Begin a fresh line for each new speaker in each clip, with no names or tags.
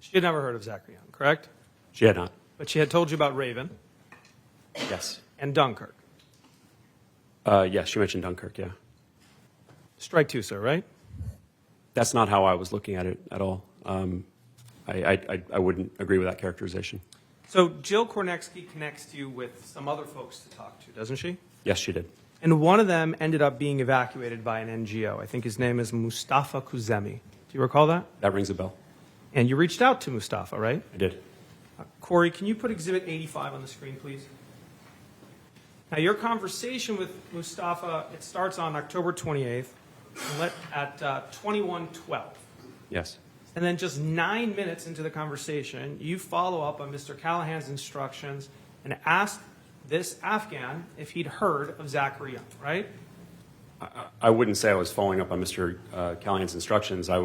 She had never heard of Zachary Young, correct?
She had not.
But she had told you about Raven
Yes.
and Dunkirk.
Yes, she mentioned Dunkirk, yeah.
Strike two, sir, right?
That's not how I was looking at it at all. I wouldn't agree with that characterization.
So Jill Kornecki connects you with some other folks to talk to, doesn't she?
Yes, she did.
And one of them ended up being evacuated by an NGO. I think his name is Mustafa Kusmi. Do you recall that?
That rings a bell.
And you reached out to Mustafa, right?
I did.
Corey, can you put Exhibit 85 on the screen, please? Now, your conversation with Mustafa, it starts on October 28th at 21:12.
Yes.
And then just 9 minutes into the conversation, you follow up on Mr. Callahan's instructions and ask this Afghan if he'd heard of Zachary Young, right?
I wouldn't say I was following up on Mr. Callahan's instructions. I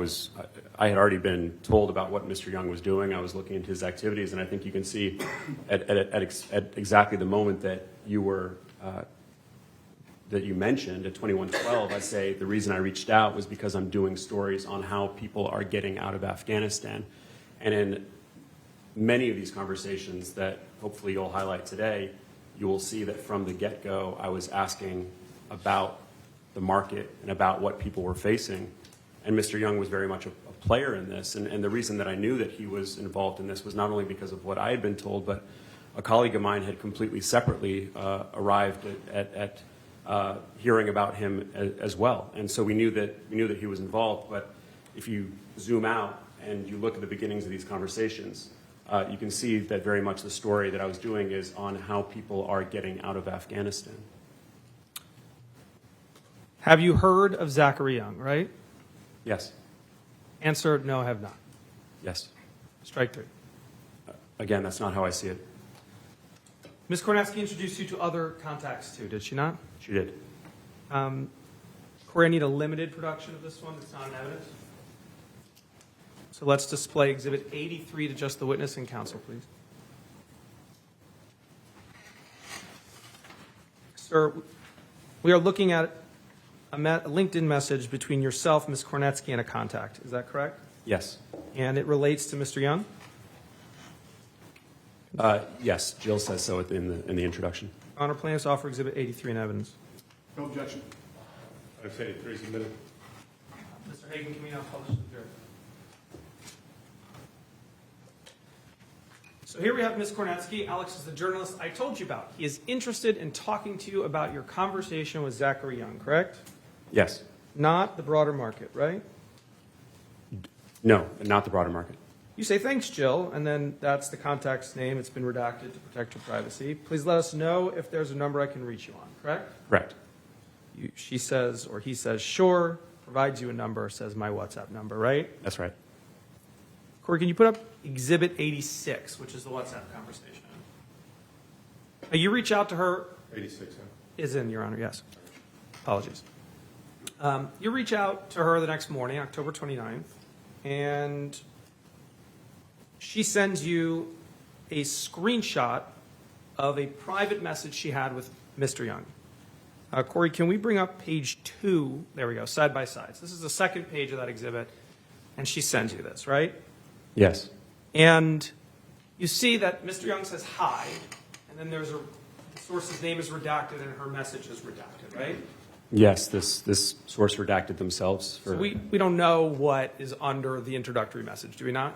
had already been told about what Mr. Young was doing. I was looking into his activities, and I think you can see at exactly the moment that you were that you mentioned at 21:12, I say the reason I reached out was because I'm doing stories on how people are getting out of Afghanistan, and in many of these conversations that hopefully you'll highlight today, you will see that from the get-go, I was asking about the market and about what people were facing. And Mr. Young was very much a player in this. And the reason that I knew that he was involved in this was not only because of what I had been told, but a colleague of mine had completely separately arrived at hearing about him as well. And so we knew that he was involved. But if you zoom out and you look at the beginnings of these conversations, you can see that very much the story that I was doing is on how people are getting out of Afghanistan.
Have you heard of Zachary Young, right?
Yes.
Answer, no, I have not.
Yes.
Strike three.
Again, that's not how I see it.
Ms. Kornecki introduced you to other contacts too, did she not?
She did.
Corey, I need a limited production of this one that's not in evidence. So let's display Exhibit 83 to just the witness and counsel, please. Sir, we are looking at a LinkedIn message between yourself, Ms. Kornecki, and a contact. Is that correct?
Yes.
And it relates to Mr. Young?
Yes, Jill says so in the introduction.
Honor, plaintiffs offer Exhibit 83 in evidence.
No objection. I say 3 submitted.
Mr. Hagan, can we now publish the jury? So here we have Ms. Kornecki. Alex is the journalist I told you about. He is interested in talking to you about your conversation with Zachary Young, correct?
Yes.
Not the broader market, right?
No, not the broader market.
You say, thanks, Jill, and then that's the contact's name. It's been redacted to protect your privacy. Please let us know if there's a number I can reach you on, correct?
Correct.
She says, or he says, sure, provides you a number, says my WhatsApp number, right?
That's right.
Corey, can you put up Exhibit 86, which is the WhatsApp conversation? You reach out to her.
86, huh?
Is in, Your Honor, yes. Apologies. You reach out to her the next morning, October 29th, and she sends you a screenshot of a private message she had with Mr. Young. Corey, can we bring up page 2? There we go, side by side. So this is the second page of that exhibit, and she sends you this, right?
Yes.
And you see that Mr. Young says hi, and then there's the source's name is redacted and her message is redacted, right?
Yes, this source redacted themselves.
So we don't know what is under the introductory message, do we not?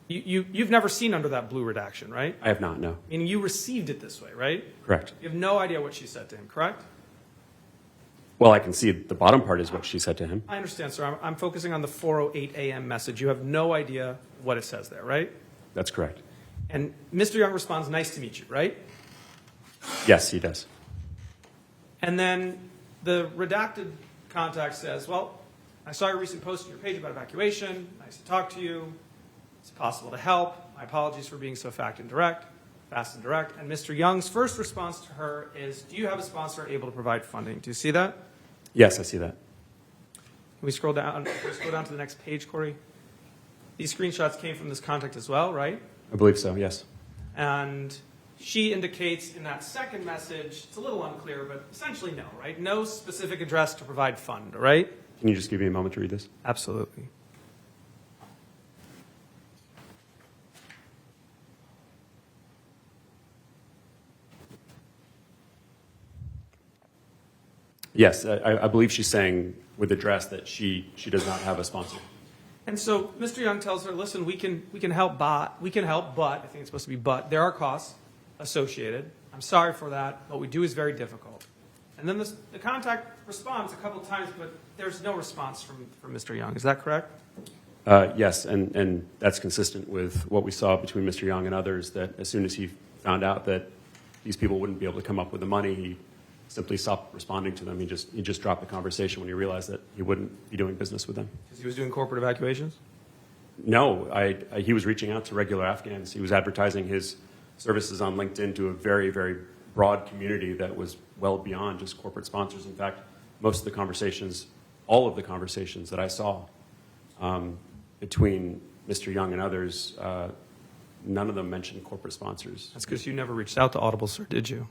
You've never seen under that blue redaction, right?
I have not, no.
Meaning you received it this way, right?
Correct.
You have no idea what she said to him, correct?
Well, I can see the bottom part is what she said to him.
I understand, sir. I'm focusing on the 4:08 a.m. message. You have no idea what it says there, right?
That's correct.
And Mr. Young responds, nice to meet you, right?
Yes, he does.
And then the redacted contact says, well, I saw your recent post on your page about evacuation. Nice to talk to you. It's possible to help. My apologies for being so fast and direct. And Mr. Young's first response to her is, do you have a sponsor able to provide funding? Do you see that?
Yes, I see that.
Can we scroll down? Can we scroll down to the next page, Corey? These screenshots came from this contact as well, right?
I believe so, yes.
And she indicates in that second message, it's a little unclear, but essentially no, right? No specific address to provide fund, right?
Can you just give me a moment to read this?
Absolutely.
Yes, I believe she's saying with address that she does not have a sponsor.
And so Mr. Young tells her, listen, we can help, but I think it's supposed to be but, there are costs associated. I'm sorry for that. What we do is very difficult. And then the contact responds a couple times, but there's no response from Mr. Young. Is that correct?
Yes, and that's consistent with what we saw between Mr. Young and others, that as soon as he found out that these people wouldn't be able to come up with the money, he simply stopped responding to them. He just dropped the conversation when he realized that he wouldn't be doing business with them.
Because he was doing corporate evacuations?
No, he was reaching out to regular Afghans. He was advertising his services on LinkedIn to a very, very broad community that was well beyond just corporate sponsors. In fact, most of the conversations, all of the conversations that I saw between Mr. Young and others, none of them mentioned corporate sponsors.
That's because you never reached out to Audible, sir, did you?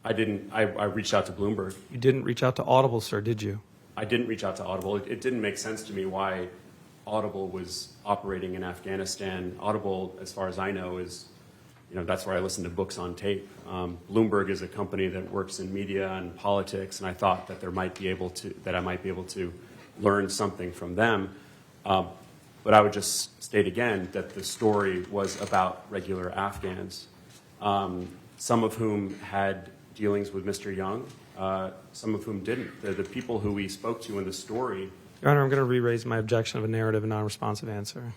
I didn't. I reached out to Bloomberg.
You didn't reach out to Audible, sir, did you?
I didn't reach out to Audible. It didn't make sense to me why Audible was operating in Afghanistan. Audible, as far as I know, is, that's where I listen to books on tape. Bloomberg is a company that works in media and politics, and I thought that I might be able to learn something from them. But I would just state again that the story was about regular Afghans, some of whom had dealings with Mr. Young, some of whom didn't. The people who we spoke to in the story.
Your Honor, I'm going to re-raise my objection of a narrative and non-responsive answer.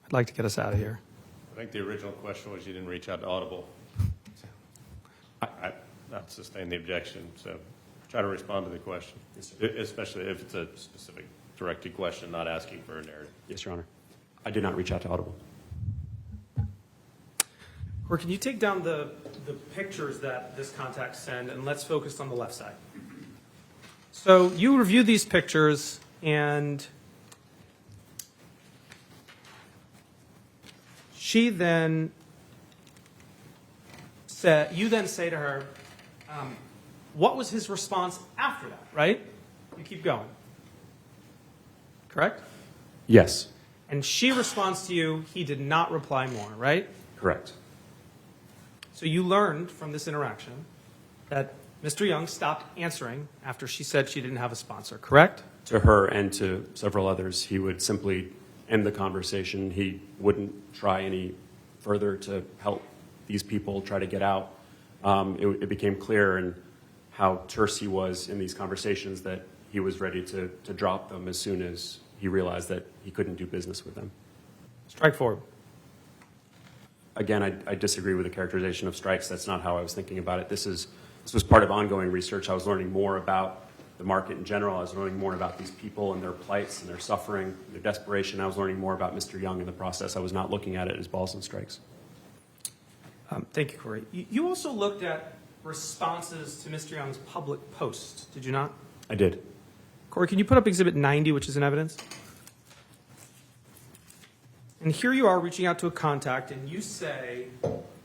I'd like to get us out of here.
I think the original question was you didn't reach out to Audible. I not sustain the objection, so try to respond to the question, especially if it's a specific directed question, not asking for a narrative.
Yes, Your Honor. I did not reach out to Audible.
Or can you take down the pictures that this contact sent, and let's focus on the left side. So you review these pictures, and you then say to her, what was his response after that, right? You keep going. Correct?
Yes.
And she responds to you, he did not reply more, right?
Correct.
So you learned from this interaction that Mr. Young stopped answering after she said she didn't have a sponsor, correct?
To her and to several others, he would simply end the conversation. He wouldn't try any further to help these people try to get out. It became clear in how terse he was in these conversations that he was ready to drop them as soon as he realized that he couldn't do business with them.
Strike forward.
Again, I disagree with the characterization of strikes. That's not how I was thinking about it. This was part of ongoing research. I was learning more about the market in general. I was learning more about these people and their plights and their suffering, their desperation. I was learning more about Mr. Young in the process. I was not looking at it as balls and strikes.
Thank you, Corey. You also looked at responses to Mr. Young's public posts, did you not?
I did.
Corey, can you put up Exhibit 90, which is in evidence? And here you are reaching out to a contact, and you say,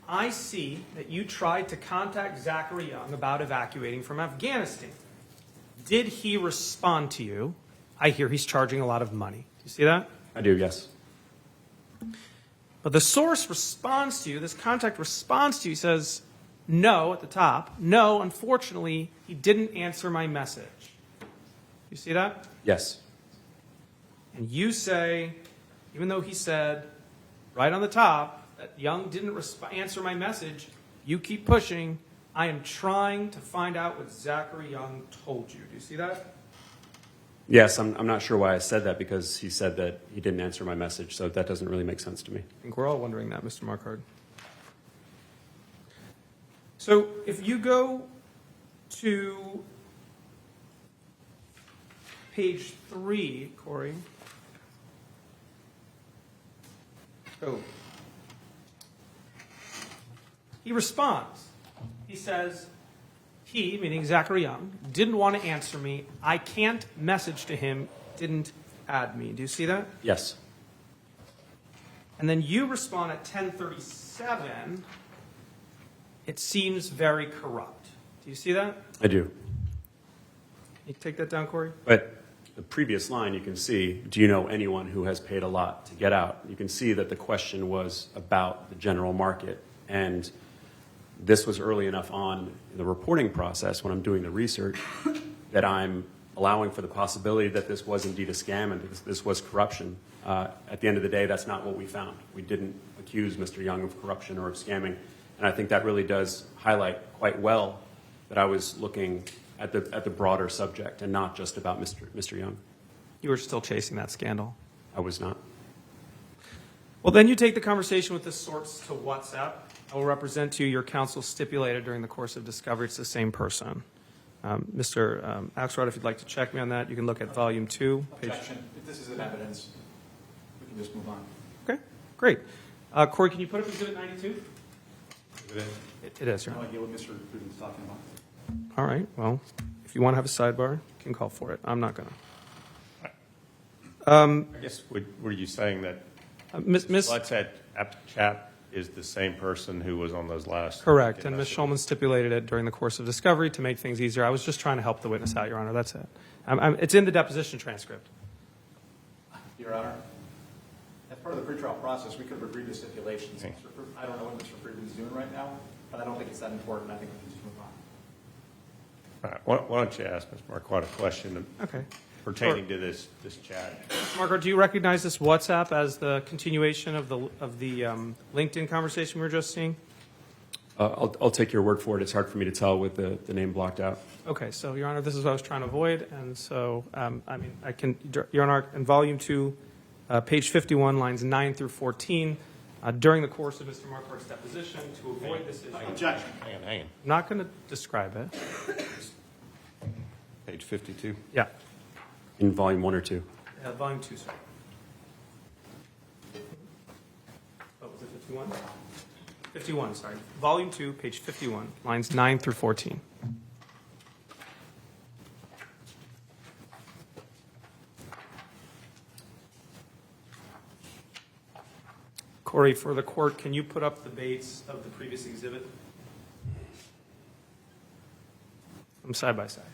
I see that you tried to contact Zachary Young about evacuating from Afghanistan. Did he respond to you? I hear he's charging a lot of money. Do you see that?
I do, yes.
But the source responds to you, this contact responds to you, says, no, at the top. No, unfortunately, he didn't answer my message. You see that?
Yes.
And you say, even though he said right on the top that Young didn't answer my message, you keep pushing. I am trying to find out what Zachary Young told you. Do you see that?
Yes, I'm not sure why I said that, because he said that he didn't answer my message, so that doesn't really make sense to me.
I think we're all wondering that, Mr. Marquardt. So if you go to page 3, Corey. Oh. He responds. He says, he, meaning Zachary Young, didn't want to answer me. I can't message to him, didn't add me. Do you see that?
Yes.
And then you respond at 10:37. It seems very corrupt. Do you see that?
I do.
You take that down, Corey?
But the previous line, you can see, do you know anyone who has paid a lot to get out? You can see that the question was about the general market. And this was early enough on in the reporting process when I'm doing the research that I'm allowing for the possibility that this was indeed a scam and this was corruption. At the end of the day, that's not what we found. We didn't accuse Mr. Young of corruption or of scamming. And I think that really does highlight quite well that I was looking at the broader subject and not just about Mr. Young.
You were still chasing that scandal.
I was not.
Well, then you take the conversation with the source to WhatsApp. I will represent to you your counsel stipulated during the course of discovery it's the same person. Mr. Alex Marquardt, if you'd like to check me on that, you can look at volume 2.
Objection. If this is evidence, we can just move on.
Okay, great. Corey, can you put up Exhibit 92? It is, Your
No
Honor.
idea what Mr. Friedman's talking about.
All right, well, if you want to have a sidebar, you can call for it. I'm not going to.
I guess, were you saying that
Miss,
WhatsApp chat is the same person who was on those last?
correct, and Ms. Schulman stipulated it during the course of discovery to make things easier. I was just trying to help the witness out, Your Honor, that's it. It's in the deposition transcript.
Your Honor, as part of the pretrial process, we could have agreed to stipulations. I don't know what Mr. Friedman's doing right now, but I don't think it's that important. I think we can just move on.
All right. Why don't you ask Ms. Marquardt a question
Okay.
pertaining to this chat?
Margaret, do you recognize this WhatsApp as the continuation of the LinkedIn conversation we were just seeing?
I'll take your word for it. It's hard for me to tell with the name blocked out.
Okay, so Your Honor, this is what I was trying to avoid, and so I can, Your Honor, in Volume 2, page 51, lines 9 through 14, during the course of Mr. Marquardt's deposition, to avoid this issue.
Objection.
Hang on.
I'm not going to describe it.
Page 52.
Yeah,
In volume 1 or 2.
Volume 2, sir. Oh, was it 51? 51, sorry. Volume 2, page 51, lines 9 through 14. Corey, for the court, can you put up the base of the previous exhibit? From side by side.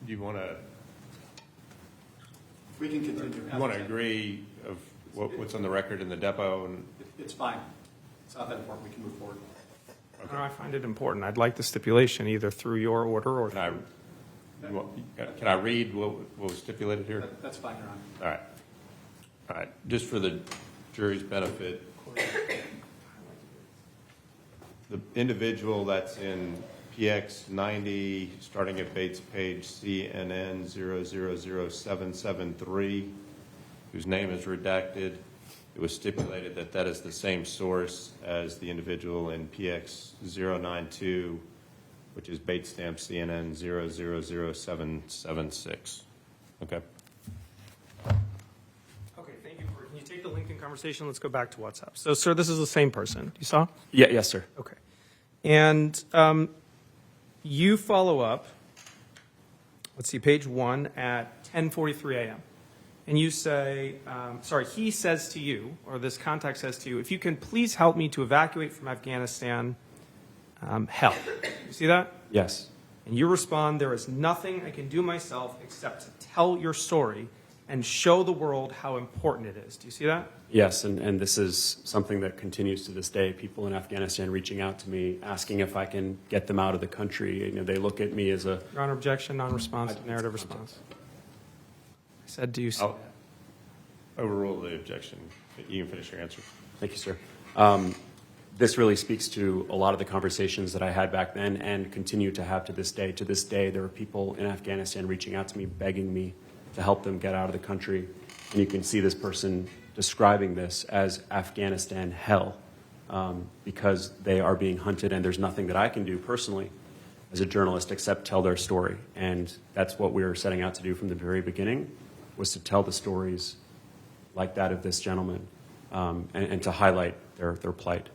Do you want to
We can continue.
agree of what's on the record in the depot? And
It's fine. It's not that important. We can move forward.
No, I find it important. I'd like the stipulation either through your order or
can I read what was stipulated here?
That's fine, Your Honor.
All right. Just for the jury's benefit, the individual that's in PX 90, starting at Bates page CNN 000773, whose name is redacted, it was stipulated that that is the same source as the individual in PX 092, which is Bates stamp CNN 000776. Okay.
Okay, thank you. Can you take the LinkedIn conversation? Let's go back to WhatsApp. So, sir, this is the same person. You saw?
Yes, sir.
Okay. And you follow up, let's see, page 1 at 10:43 a.m. And you say, he says to you, or this contact says to you, if you can please help me to evacuate from Afghanistan, help. You see that?
Yes.
And you respond, there is nothing I can do myself except to tell your story and show the world how important it is. Do you see that?
Yes, and this is something that continues to this day. People in Afghanistan reaching out to me, asking if I can get them out of the country. You know, they look at me as a...
Your Honor, objection, non-responsive, narrative response. I said, do you see
I'll overrule the objection. You can finish your answer.
Thank you, sir. This really speaks to a lot of the conversations that I had back then and continue to have to this day. To this day, there are people in Afghanistan reaching out to me, begging me to help them get out of the country. And you can see this person describing this as Afghanistan hell because they are being hunted, and there's nothing that I can do personally as a journalist except tell their story. And that's what we were setting out to do from the very beginning, was to tell the stories like that of this gentleman and to highlight their plight.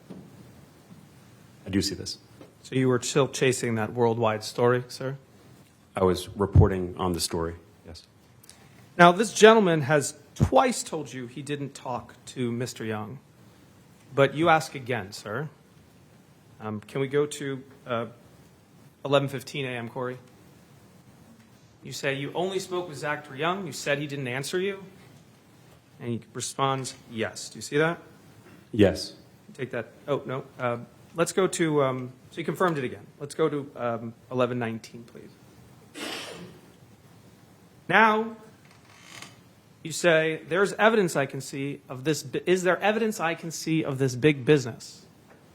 I do see this.
So you were still chasing that worldwide story, sir?
I was reporting on the story, yes.
Now, this gentleman has twice told you he didn't talk to Mr. Young, but you ask again, sir. Can we go to 11:15 a.m., Corey? You say you only spoke with Zachary Young. You said he didn't answer you. And he responds, yes. Do you see that?
Yes.
Take that. Oh, no. Let's go to, so you confirmed it again. Let's go to 11:19, please. Now, you say, there's evidence I can see of this. Is there evidence I can see of this big business?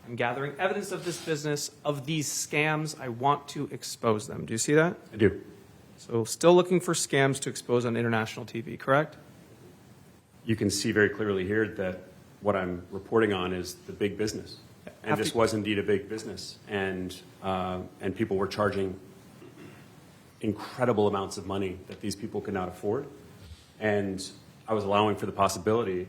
I'm gathering evidence of this business, of these scams. I want to expose them. Do you see that?
I do.
So still looking for scams to expose on international TV, correct?
You can see very clearly here that what I'm reporting on is the big business. And this was indeed a big business. And people were charging incredible amounts of money that these people could not afford. And I was allowing for the possibility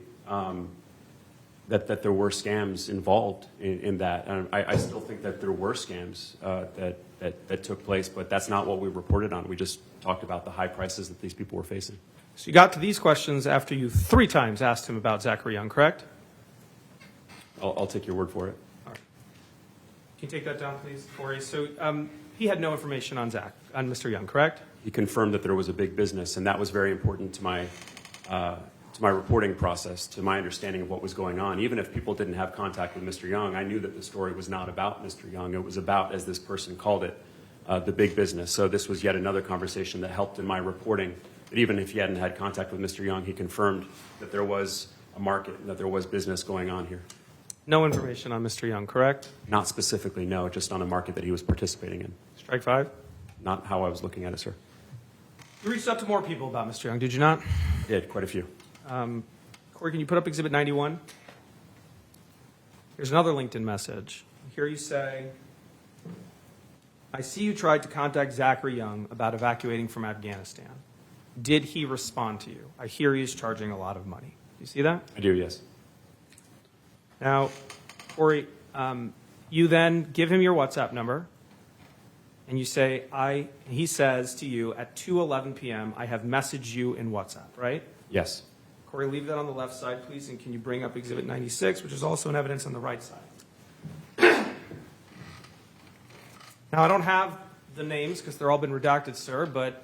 that there were scams involved in that. And I still think that there were scams that took place, but that's not what we reported on. We just talked about the high prices that these people were facing.
So you got to these questions after you 3 times asked him about Zachary Young, correct?
I'll take your word for it.
All right. Can you take that down, please, Corey? So he had no information on Mr. Young, correct?
He confirmed that there was a big business, and that was very important to my reporting process, to my understanding of what was going on. Even if people didn't have contact with Mr. Young, I knew that the story was not about Mr. Young. It was about, as this person called it, the big business. So this was yet another conversation that helped in my reporting. That even if he hadn't had contact with Mr. Young, he confirmed that there was a market, and that there was business going on here.
No information on Mr. Young, correct?
Not specifically, no, just on a market that he was participating in.
Strike 5.
Not how I was looking at it, sir.
You reached out to more people about Mr. Young, did you not?
I did, quite a few.
Corey, can you put up Exhibit 91? Here's another LinkedIn message. Here you say, I see you tried to contact Zachary Young about evacuating from Afghanistan. Did he respond to you? I hear he's charging a lot of money. Do you see that?
I do, yes.
Now, Corey, you then give him your WhatsApp number, and you say, he says to you, at 2:11 p.m., I have messaged you in WhatsApp, right?
Yes.
Corey, leave that on the left side, please, and can you bring up Exhibit 96, which is also in evidence on the right side. Now, I don't have the names because they're all been redacted, sir, but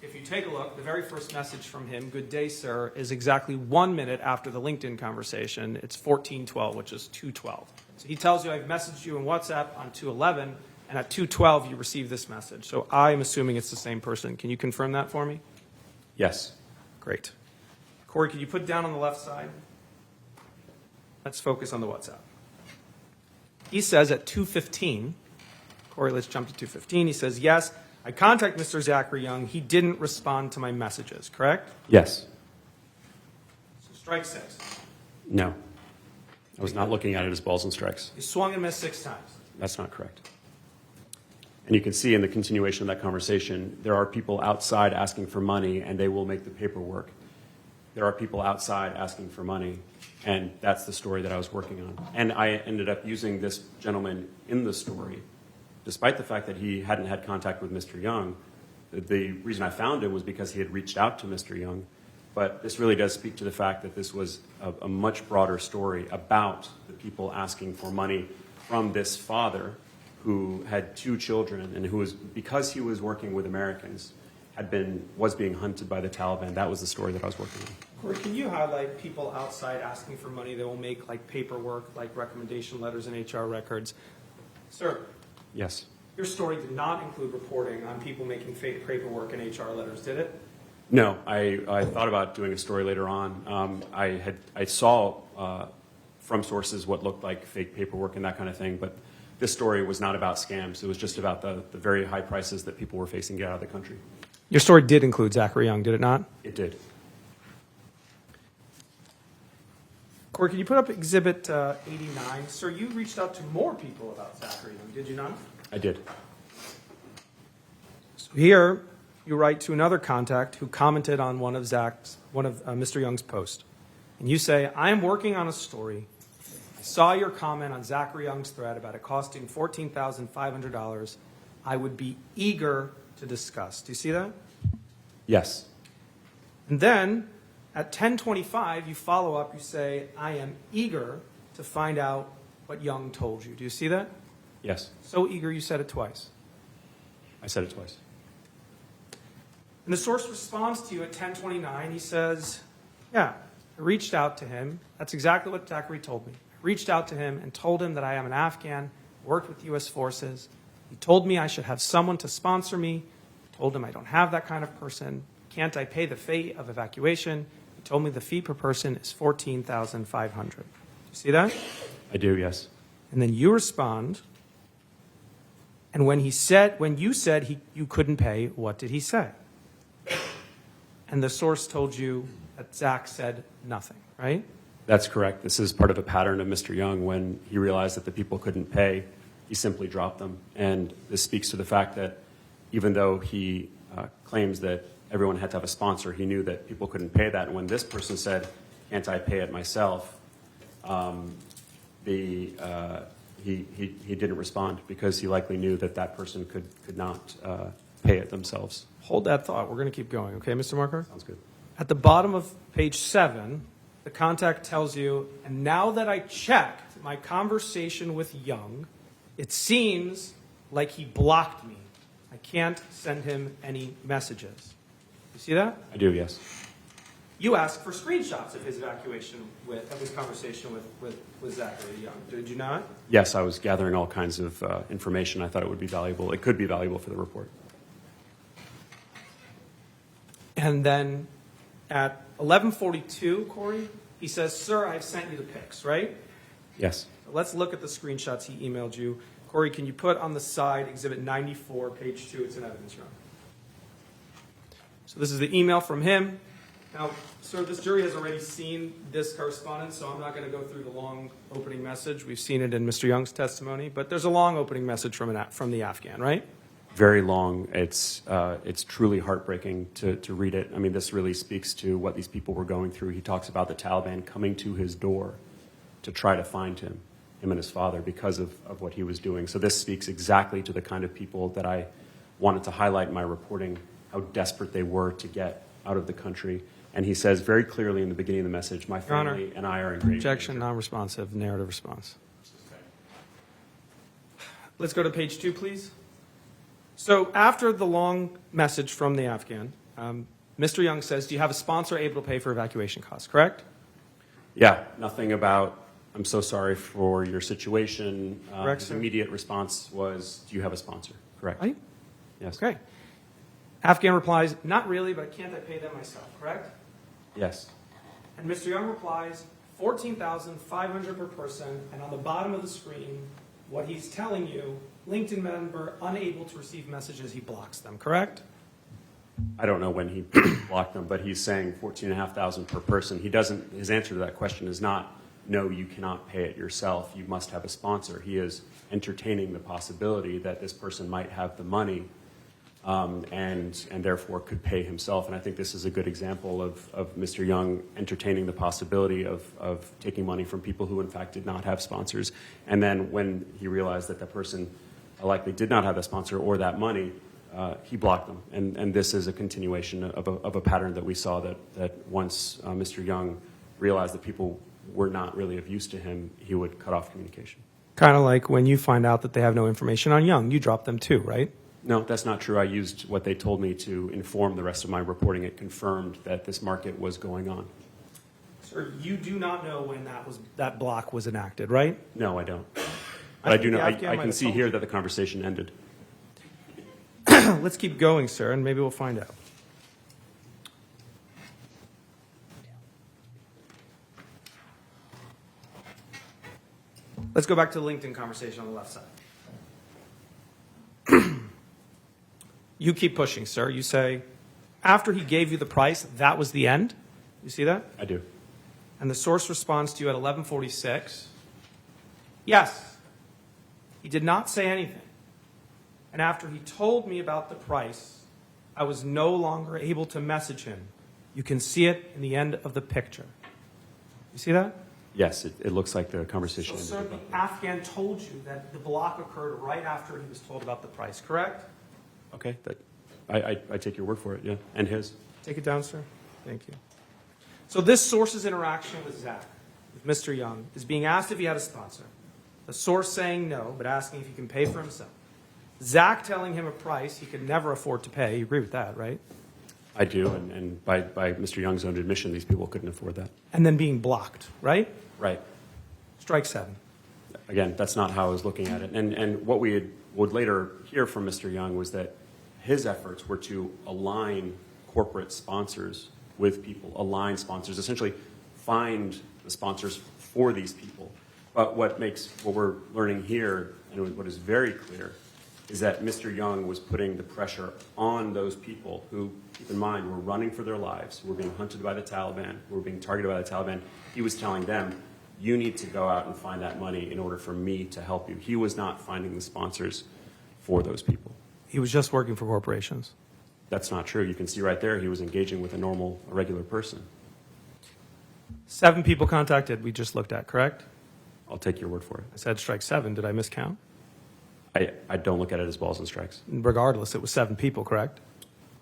if you take a look, the very first message from him, good day, sir, is exactly 1 minute after the LinkedIn conversation. It's 14:12, which is 2:12. So he tells you, I've messaged you in WhatsApp on 2:11, and at 2:12 you receive this message. So I'm assuming it's the same person. Can you confirm that for me?
Yes.
Great. Corey, can you put it down on the left side? Let's focus on the WhatsApp. He says at 2:15, Corey, let's jump to 2:15. He says, yes, I contacted Mr. Zachary Young. He didn't respond to my messages, correct?
Yes.
So strike 6.
No. I was not looking at it as balls and strikes.
You swung and missed 6 times.
That's not correct. And you can see in the continuation of that conversation, there are people outside asking for money, and they will make the paperwork. There are people outside asking for money, and that's the story that I was working on. And I ended up using this gentleman in the story, despite the fact that he hadn't had contact with Mr. Young. The reason I found him was because he had reached out to Mr. Young. But this really does speak to the fact that this was a much broader story about the people asking for money from this father who had 2 children and who was, because he was working with Americans, was being hunted by the Taliban. That was the story that I was working on.
Corey, can you highlight people outside asking for money that will make like paperwork, like recommendation letters and HR records? Sir,
Yes.
your story did not include reporting on people making fake paperwork and HR letters, did it?
No, I thought about doing a story later on. I saw from sources what looked like fake paperwork and that kind of thing, but this story was not about scams. It was just about the very high prices that people were facing to get out of the country.
Your story did include Zachary Young, did it not?
It did.
Corey, can you put up Exhibit 89? Sir, you reached out to more people about Zachary Young, did you not?
I did.
So here, you write to another contact who commented on one of Mr. Young's posts. And you say, I am working on a story. I saw your comment on Zachary Young's thread about it costing $14,500. I would be eager to discuss. Do you see that?
Yes.
And then at 10:25, you follow up. You say, I am eager to find out what Young told you. Do you see that?
Yes.
So eager you said it twice.
I said it twice.
And the source responds to you at 10:29. He says, yeah, I reached out to him. That's exactly what Zachary told me. I reached out to him and told him that I am an Afghan, worked with U.S. forces. He told me I should have someone to sponsor me. I told him I don't have that kind of person. Can't I pay the fee of evacuation? He told me the fee per person is $14,500. You see that?
I do, yes.
And then you respond. And when you said you couldn't pay, what did he say? And the source told you that Zach said nothing, right?
That's correct. This is part of a pattern of Mr. Young. When he realized that the people couldn't pay, he simply dropped them. And this speaks to the fact that even though he claims that everyone had to have a sponsor, he knew that people couldn't pay that. And when this person said, can't I pay it myself, he didn't respond because he likely knew that that person could not pay it themselves.
Hold that thought. We're going to keep going, okay, Mr. Marquardt?
Sounds good.
At the bottom of page 7, the contact tells you, and now that I checked my conversation with Young, it seems like he blocked me. I can't send him any messages. You see that?
I do, yes.
You asked for screenshots of his evacuation of his conversation with Zachary Young. Did you not?
Yes, I was gathering all kinds of information. I thought it would be valuable. It could be valuable for the report.
And then at 11:42, Corey, he says, sir, I've sent you the pics, right?
Yes.
So let's look at the screenshots he emailed you. Corey, can you put on the side Exhibit 94, page 2? It's an evidence room. So this is the email from him. Now, sir, this jury has already seen this correspondence, so I'm not going to go through the long opening message. We've seen it in Mr. Young's testimony, but there's a long opening message from the Afghan, right?
Very long. It's truly heartbreaking to read it. I mean, this really speaks to what these people were going through. He talks about the Taliban coming to his door to try to find him and his father, because of what he was doing. So this speaks exactly to the kind of people that I wanted to highlight in my reporting, how desperate they were to get out of the country. And he says very clearly in the beginning of the message, my family and I are in great
Objection,
danger.
non-responsive, narrative response. Let's go to page 2, please. So after the long message from the Afghan, Mr. Young says, do you have a sponsor able to pay for evacuation costs, correct?
Yeah, nothing about, I'm so sorry for your situation.
Correct,
His
sir.
immediate response was, do you have a sponsor? Correct.
Right?
Yes.
Okay. Afghan replies, not really, but can't I pay them myself, correct?
Yes.
And Mr. Young replies, $14,500 per person, and on the bottom of the screen, what he's telling you, LinkedIn member unable to receive messages, he blocks them, correct?
I don't know when he blocked them, but he's saying $14,500 per person. He doesn't. His answer to that question is not, no, you cannot pay it yourself. You must have a sponsor. He is entertaining the possibility that this person might have the money and therefore could pay himself. And I think this is a good example of Mr. Young entertaining the possibility of taking money from people who, in fact, did not have sponsors. And then when he realized that that person likely did not have a sponsor or that money, he blocked them. And this is a continuation of a pattern that we saw that once Mr. Young realized that people were not really of use to him, he would cut off communication.
Kind of like when you find out that they have no information on Young, you drop them too, right?
No, that's not true. I used what they told me to inform the rest of my reporting. It confirmed that this market was going on.
Sir, you do not know when that block was enacted, right?
No, I don't. But I do know. I
Afghan might
can
have
see
told
here
you.
that the conversation ended.
Let's keep going, sir, and maybe we'll find out. Let's go back to the LinkedIn conversation on the left side. You keep pushing, sir. You say, after he gave you the price, that was the end? You see that?
I do.
And the source responds to you at 11:46. Yes. He did not say anything. And after he told me about the price, I was no longer able to message him. You can see it in the end of the picture. You see that?
Yes, it looks like the conversation
So,
ended
sir,
abruptly.
the Afghan told you that the block occurred right after he was told about the price, correct?
Okay, I take your word for it, yeah, and his.
Take it down, sir. Thank you. So this source's interaction with Zach, with Mr. Young, is being asked if he had a sponsor. The source saying no, but asking if he can pay for himself. Zach telling him a price he could never afford to pay. You agree with that, right?
I do, and by Mr. Young's own admission, these people couldn't afford that.
And then being blocked, right?
Right.
Strike 7.
Again, that's not how I was looking at it. And what we would later hear from Mr. Young was that his efforts were to align corporate sponsors with people, align sponsors, essentially find the sponsors for these people. But what we're learning here, and what is very clear, is that Mr. Young was putting the pressure on those people who, keep in mind, were running for their lives, who were being hunted by the Taliban, who were being targeted by the Taliban. He was telling them, you need to go out and find that money in order for me to help you. He was not finding the sponsors for those people.
He was just working for corporations.
That's not true. You can see right there he was engaging with a regular person.
7 people contacted we just looked at, correct?
I'll take your word for it.
I said strike 7. Did I miscount?
I don't look at it as balls and strikes.
Regardless, it was 7 people, correct?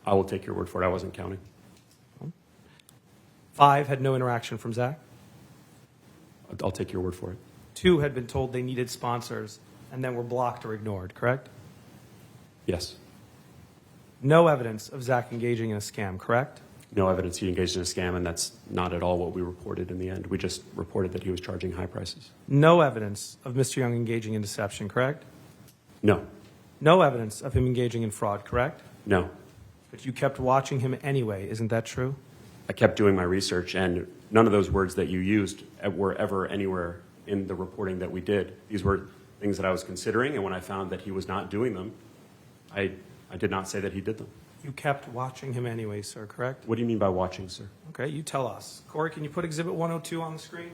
I will take your word for it. I wasn't counting.
5 had no interaction from Zach.
I'll take your word for it.
2 had been told they needed sponsors and then were blocked or ignored, correct?
Yes.
No evidence of Zach engaging in a scam, correct?
No evidence he engaged in a scam, and that's not at all what we reported in the end. We just reported that he was charging high prices.
No evidence of Mr. Young engaging in deception, correct?
No.
No evidence of him engaging in fraud, correct?
No.
But you kept watching him anyway, isn't that true?
I kept doing my research, and none of those words that you used were ever anywhere in the reporting that we did. These were things that I was considering, and when I found that he was not doing them, I did not say that he did them.
You kept watching him anyway, sir, correct?
What do you mean by watching, sir?
Okay, you tell us. Corey, can you put Exhibit 102 on the screen?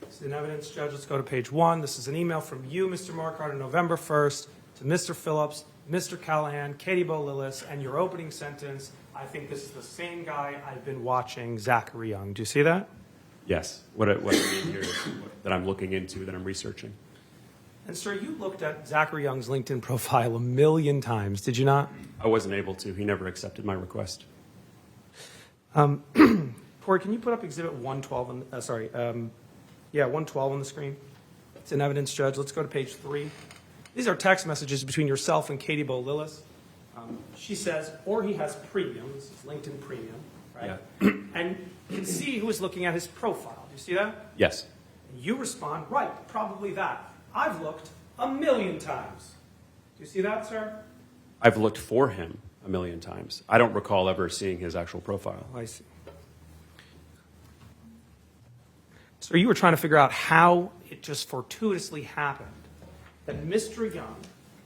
This is an evidence, Judge. Let's go to page 1. This is an email from you, Mr. Marquardt, on November 1st to Mr. Phillips, Mr. Callahan, Katie Bo-Lillis, and your opening sentence, I think this is the same guy I've been watching, Zachary Young. Do you see that?
Yes. What I mean here is that I'm looking into, that I'm researching.
And, sir, you looked at Zachary Young's LinkedIn profile a million times, did you not?
I wasn't able to. He never accepted my request.
Corey, can you put up Exhibit 112 on, 112 on the screen? It's an evidence, Judge. Let's go to page 3. These are text messages between yourself and Katie Bo-Lillis. She says, or he has premium. This is LinkedIn Premium, right?
Yeah.
And you can see who is looking at his profile. Do you see that?
Yes.
And you respond, right, probably that. I've looked a million times. Do you see that, sir?
I've looked for him a million times. I don't recall ever seeing his actual profile.
I see. So you were trying to figure out how it just fortuitously happened that Mr. Young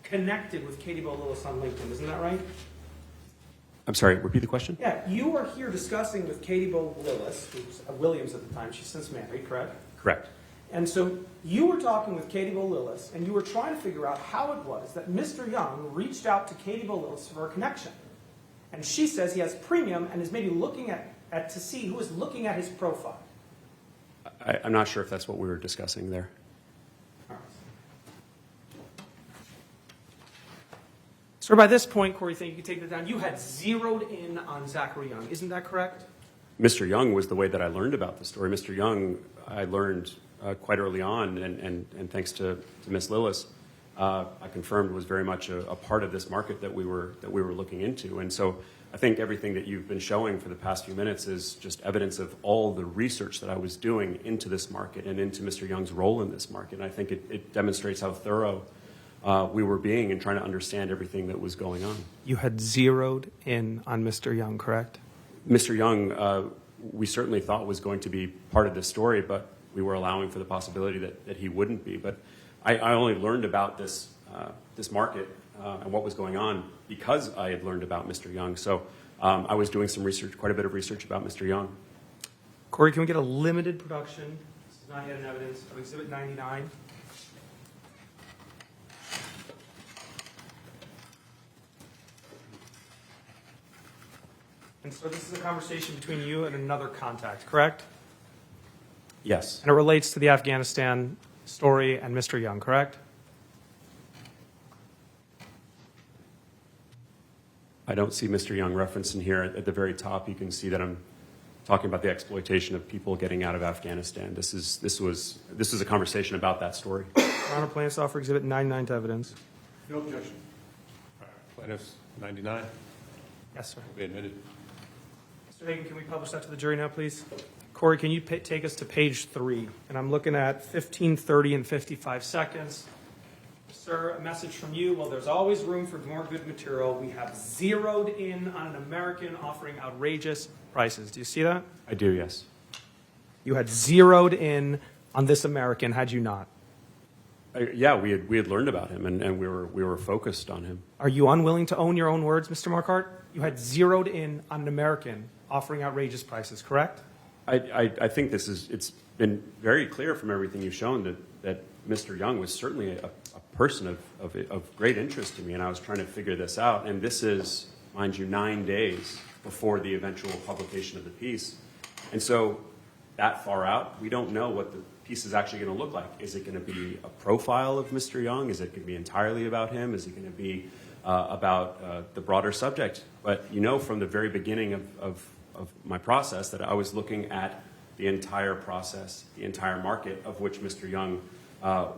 connected with Katie Bo-Lillis on LinkedIn. Isn't that right?
I'm sorry, repeat the question?
Yeah, you were here discussing with Katie Bo-Lillis, who's Williams at the time. She's since married, correct?
Correct.
And so you were talking with Katie Bo-Lillis, and you were trying to figure out how it was that Mr. Young reached out to Katie Bo-Lillis for a connection. And she says he has premium and is maybe looking at to see who is looking at his profile.
I'm not sure if that's what we were discussing there.
All right. So by this point, Corey, think you can take that down. You had zeroed in on Zachary Young. Isn't that correct?
Mr. Young was the way that I learned about the story. Mr. Young, I learned quite early on, and thanks to Ms. Lillis, I confirmed was very much a part of this market that we were looking into. And so I think everything that you've been showing for the past few minutes is just evidence of all the research that I was doing into this market and into Mr. Young's role in this market. And I think it demonstrates how thorough we were being in trying to understand everything that was going on.
You had zeroed in on Mr. Young, correct?
Mr. Young, we certainly thought was going to be part of this story, but we were allowing for the possibility that he wouldn't be. But I only learned about this market and what was going on because I had learned about Mr. Young. So I was doing some research, quite a bit of research about Mr. Young.
Corey, can we get a limited production? This is not yet an evidence of Exhibit 99. And so this is a conversation between you and another contact, correct?
Yes.
And it relates to the Afghanistan story and Mr. Young, correct?
I don't see Mr. Young referenced in here. At the very top, you can see that I'm talking about the exploitation of people getting out of Afghanistan. This was a conversation about that story.
Your Honor, plaintiffs offer Exhibit 99 to evidence.
No objection. Plaintiffs, 99,
Yes, sir.
will be admitted.
Mr. Hagan, can we publish that to the jury now, please? Corey, can you take us to page 3? And I'm looking at 15:30 and 55 seconds. Sir, a message from you. Well, there's always room for more good material. We have zeroed in on an American offering outrageous prices. Do you see that?
I do, yes.
You had zeroed in on this American, had you not?
Yeah, we had learned about him, and we were focused on him.
Are you unwilling to own your own words, Mr. Marquardt? You had zeroed in on an American offering outrageous prices, correct?
I think it's been very clear from everything you've shown that Mr. Young was certainly a person of great interest to me, and I was trying to figure this out. And this is, mind you, 9 days before the eventual publication of the piece. And so that far out, we don't know what the piece is actually going to look like. Is it going to be a profile of Mr. Young? Is it going to be entirely about him? Is it going to be about the broader subject? But you know from the very beginning of my process that I was looking at the entire process, the entire market of which Mr. Young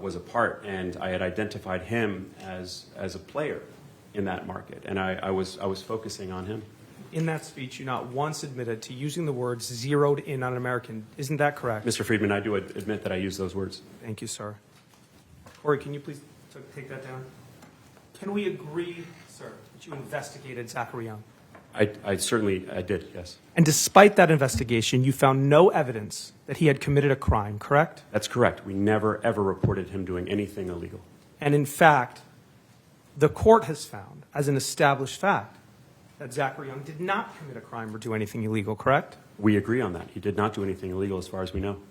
was a part, and I had identified him as a player in that market, and I was focusing on him.
In that speech, you not once admitted to using the words zeroed in on an American. Isn't that correct?
Mr. Friedman, I do admit that I use those words.
Thank you, sir. Corey, can you please take that down? Can we agree, sir, that you investigated Zachary Young?
I certainly did, yes.
And despite that investigation, you found no evidence that he had committed a crime, correct?
That's correct. We never, ever reported him doing anything illegal.
And in fact, the court has found, as an established fact, that Zachary Young did not commit a crime or do anything illegal, correct?
We agree on that. He did not do anything illegal as far as we know.